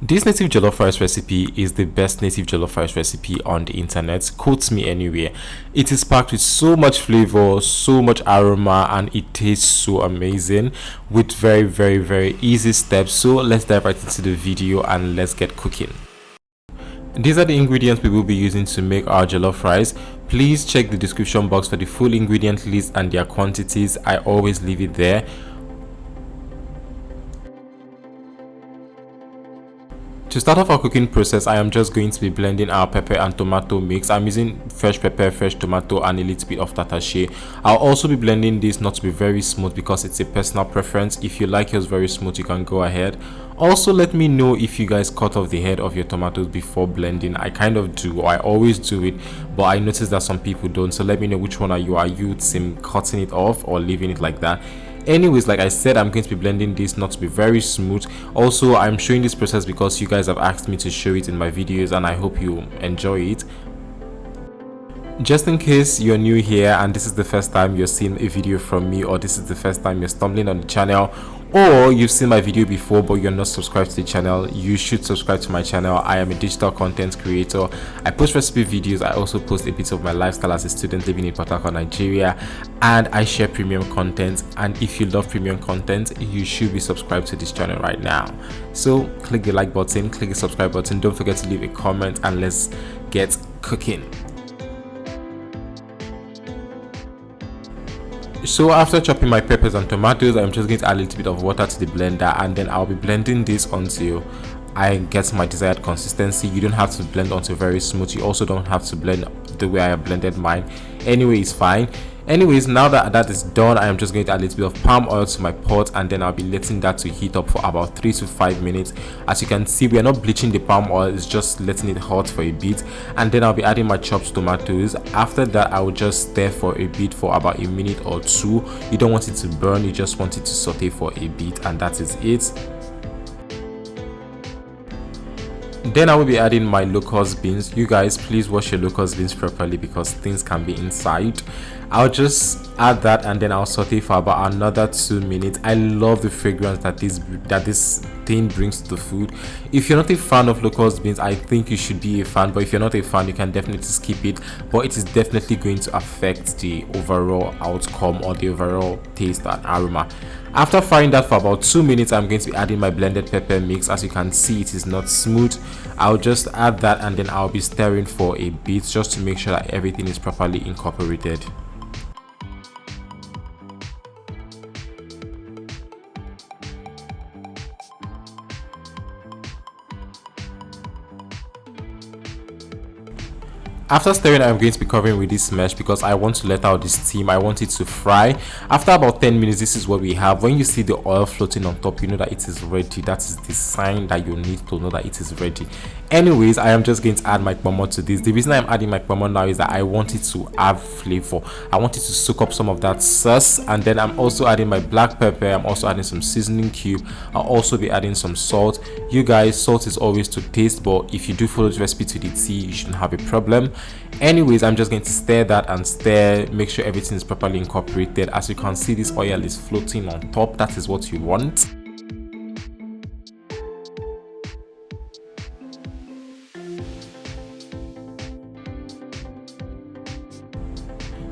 This native jollof rice recipe is the best native jollof rice recipe on the internet. Quote me anywhere. It is packed with so much flavor, so much aroma, and it tastes so amazing with very easy steps. So let's dive right into the video and let's get cooking. These are the ingredients we will be using to make our jollof rice. Please check the description box for the full ingredient list and their quantities. I always leave it there. To start off our cooking process, I am just going to be blending our pepper and tomato mix. I'm using fresh pepper, fresh tomato, and a little bit of tatashe. I'll also be blending this not to be very smooth because it's a personal preference. If you like yours very smooth, you can go ahead. Also, let me know if you guys cut off the head of your tomatoes before blending. I kind of do, I always do it, but I noticed that some people don't. So let me know which one are you. Are you team cutting it off or leaving it like that? Anyways, like I said, I'm going to be blending this not to be very smooth. Also, I'm showing this process because you guys have asked me to show it in my videos, and I hope you enjoy it. Just in case you're new here and this is the first time you're seeing a video from me, or this is the first time you're stumbling on the channel, or you've seen my video before but you're not subscribed to the channel, you should subscribe to my channel. I am a digital content creator. I post recipe videos. I also post a bit of my lifestyle as a student living in Port Harcourt, Nigeria, and I share premium content. And if you love premium content, you should be subscribed to this channel right now. So click the like button, click the subscribe button, don't forget to leave a comment, and let's get cooking. So after chopping my peppers and tomatoes, I'm just going to add a little bit of water to the blender, and then I'll be blending this until I get my desired consistency. You don't have to blend until very smooth. You also don't have to blend the way I have blended mine. Anyway, it's fine. Anyways, now that that is done, I am just going to add a little bit of palm oil to my pot, and then I'll be letting that to heat up for about 3 to 5 minutes. As you can see, we are not bleaching the palm oil, it's just letting it hot for a bit, and then I'll be adding my chopped tomatoes. After that, I will just stir for a bit for about a minute or two. You don't want it to burn, you just want it to saute for a bit, and that is it. Then I will be adding my locust beans. You guys, please wash your locust beans properly because things can be inside. I'll just add that, and then I'll saute for about another 2 minutes. I love the fragrance that this thing brings to the food. If you're not a fan of locust beans, I think you should be a fan, but if you're not a fan, you can definitely skip it. But it is definitely going to affect the overall outcome or the overall taste and aroma. After frying that for about 2 minutes, I'm going to be adding my blended pepper mix. As you can see, it is not smooth. I'll just add that, and then I'll be stirring for a bit just to make sure that everything is properly incorporated. After stirring, I'm going to be covering with this mesh because I want to let out the steam. I want it to fry. After about 10 minutes, this is what we have. When you see the oil floating on top, you know that it is ready. That is the sign that you need to know that it is ready. Anyways, I am just going to add my ponmon to this. The reason I'm adding my ponmon now is that I want it to have flavor. I want it to soak up some of that sauce, and then I'm also adding my black pepper. I'm also adding some seasoning cube. I'll also be adding some salt. You guys, salt is always to taste, but if you do follow the recipe to the T, you shouldn't have a problem. Anyways, I'm just going to stir that and stir, make sure everything is properly incorporated. As you can see, this oil is floating on top. That is what you want.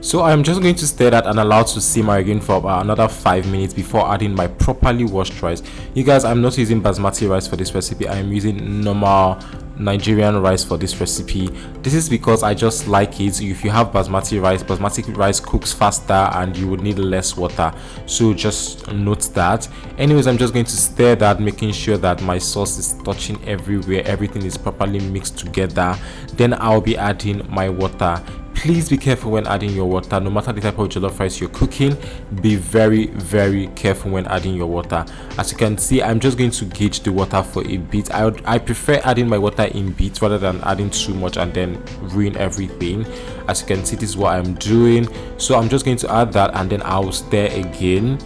So I'm just going to stir that and allow it to simmer again for about another 5 minutes before adding my properly washed rice. You guys, I'm not using basmati rice for this recipe. I am using normal Nigerian rice for this recipe. This is because I just like it. If you have basmati rice cooks faster and you would need less water, so just note that. Anyways, I'm just going to stir that, making sure that my sauce is touching everywhere, everything is properly mixed together. Then I'll be adding my water. Please be careful when adding your water. No matter the type of jollof rice you're cooking, be very careful when adding your water. As you can see, I'm just going to gauge the water for a bit. I prefer adding my water in bits rather than adding too much and then ruin everything. As you can see, this is what I'm doing. So I'm just going to add that, and then I'll stir again.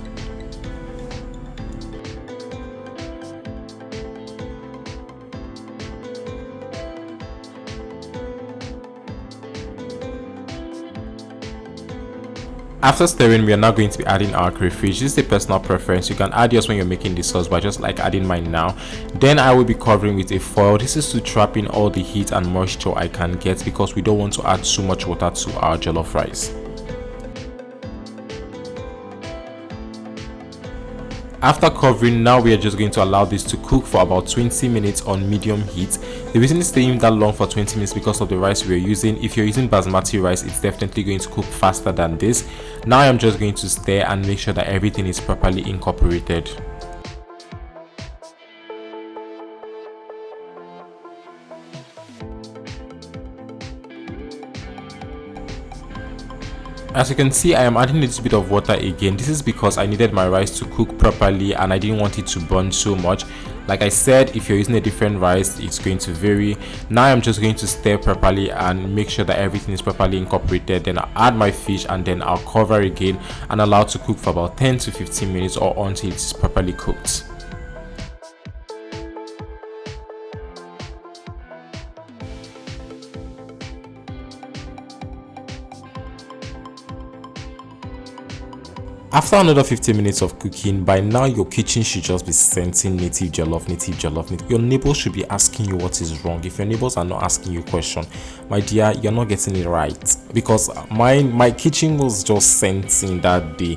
After stirring, we are now going to be adding our crayfish. This is a personal preference. You can add yours when you're making the sauce, but I just like adding mine now. Then I will be covering with a foil. This is to trap in all the heat and moisture I can get, because we don't want to add too much water to our jollof rice. After covering, now we are just going to allow this to cook for about 20 minutes on medium heat. The reason it's staying that long for 20 minutes because of the rice we're using. If you're using basmati rice, it's definitely going to cook faster than this. Now I'm just going to stir and make sure that everything is properly incorporated. As you can see, I am adding a little bit of water again. This is because I needed my rice to cook properly and I didn't want it to burn so much. Like I said, if you're using a different rice, it's going to vary. Now I'm just going to stir properly and make sure that everything is properly incorporated. Then I'll add my fish and then I'll cover again and allow it to cook for about 10 to 15 minutes or until it's properly cooked. After another 15 minutes of cooking, by now your kitchen should just be scenting native jollof, native jollof. Your neighbors should be asking you what is wrong. If your neighbors are not asking you a question, my dear, you're not getting it right, because my kitchen was just scenting that day.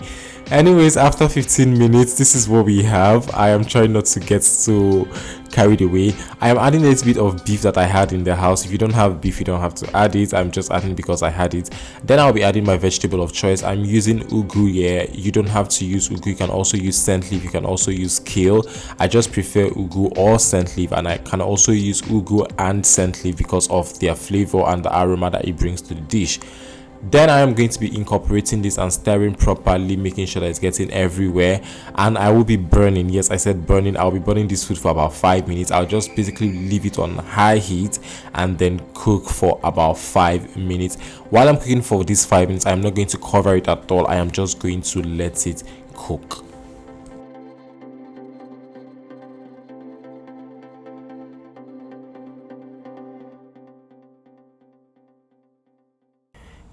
Anyways, after 15 minutes, this is what we have. I am trying not to get so carried away. I am adding a little bit of beef that I had in the house. If you don't have beef, you don't have to add it. I'm just adding because I had it. Then I'll be adding my vegetable of choice. I'm using ugu here. You don't have to use ugu. You can also use scent leaf. You can also use kale. I just prefer ugu or scent leaf, and I can also use ugu and scent leaf because of their flavor and the aroma that it brings to the dish. Then I am going to be incorporating this and stirring properly, making sure that it's getting everywhere. And I will be burning. Yes, I said burning. I'll be burning this food for about 5 minutes. I'll just basically leave it on high heat and then cook for about 5 minutes. While I'm cooking for these 5 minutes, I'm not going to cover it at all. I am just going to let it cook.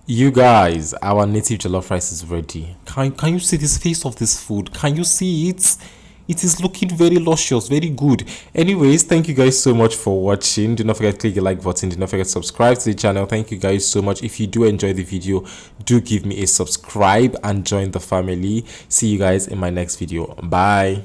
You guys, our native jollof rice is ready. Can you see this face of this food? Can you see it? It is looking very luscious, very good. Anyways, thank you guys so much for watching. Do not forget to click the like button. Do not forget to subscribe to the channel. Thank you guys so much. If you do enjoy the video, do give me a subscribe and join the family. See you guys in my next video. Bye.